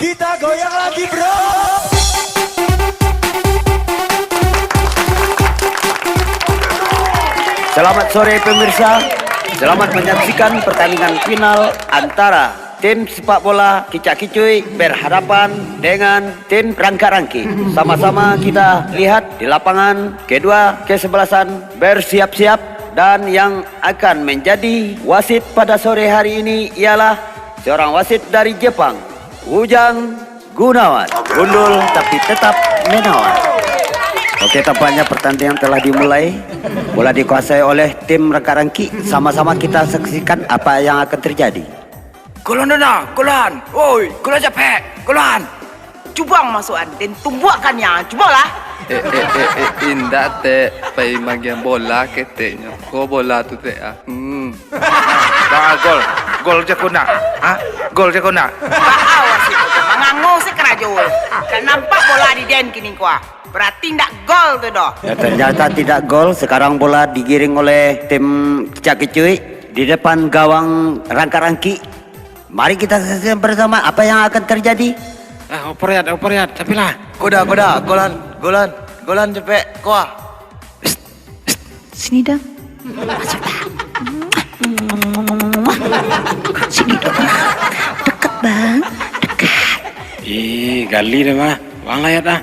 Kita goyang lagi bro. Selamat sore pemirsa. Selamat menyaksikan pertandingan final antara tim sepak bola Kicak-Kicuy berhadapan dengan tim Rangka-Rangki. Sama-sama kita lihat di lapangan kedua kesebelasan bersiap-siap, dan yang akan menjadi wasit pada sore hari ini ialah seorang wasit dari Jepang, Ujang Gunawan. Gundul tapi tetap menawan. Oke, tampaknya pertandingan telah dimulai. Bola dikuasai oleh tim Rangka-Rangki. Sama-sama kita saksikan apa yang akan terjadi. Golan dana, golan. Oi, golan capek, golan. Cubang masukan dan tumbuhkannya, cobalah. Indah teh pai magian bola keteknya. Ko bola tu teh Gol jakuna. Gol jakuna. Awas itu, mengangu sih kerajaan. Dan nampak bola di den kini kuah. Berarti ndak gol tuh doh. Ya, ternyata tidak gol. Sekarang bola digiring oleh tim Kicak-Kicuy di depan gawang Rangka-Rangki. Mari kita saksikan bersama apa yang akan terjadi. Operiat, tapi lah. Golan, golan cepet, kuah. Sini dong. Sini dong. Deket bang, dekat. Ih, gali deh mah. Bang layat ah.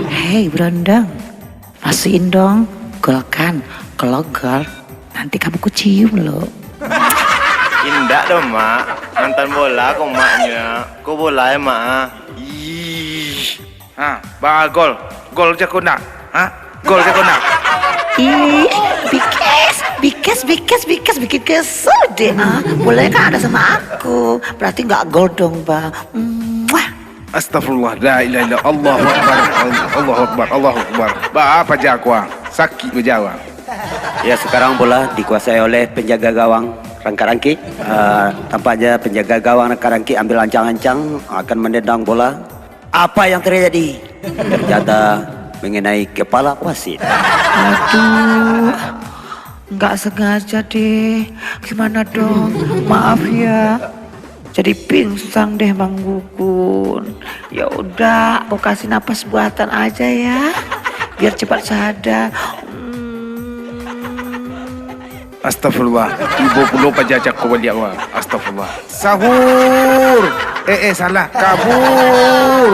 Hei berondong, masukin dong. Golkan, kalau gol nanti kamu kucium loh. Indah dong mak, mantan bola kok maknya, kok bola ya mak? Ih. Gol jakuna. Gol jakuna. Ih, bikes bikin kesel deh. Boleh kan ada sama aku? Berarti nggak gol dong bang. Mwah. Astagfirullah, la ilaha illallah, Allahu Akbar. Apa jakwa? Sakit bejawa. Ya, sekarang bola dikuasai oleh penjaga gawang Rangka-Rangki. Tampaknya penjaga gawang Rangka-Rangki ambil ancang-ancang akan menendang bola. Apa yang terjadi? Ternyata mengenai kepala wasit. Aduh, nggak sengaja deh. Gimana dong? Maaf ya. Jadi pingsan deh Bang Gugun. Ya udah, aku kasih napas buatan aja ya, biar cepat sadar. Astagfirullah, ibu perlu pajajak kau balik awak. Astagfirullah. Sahur. Salah. Kabur.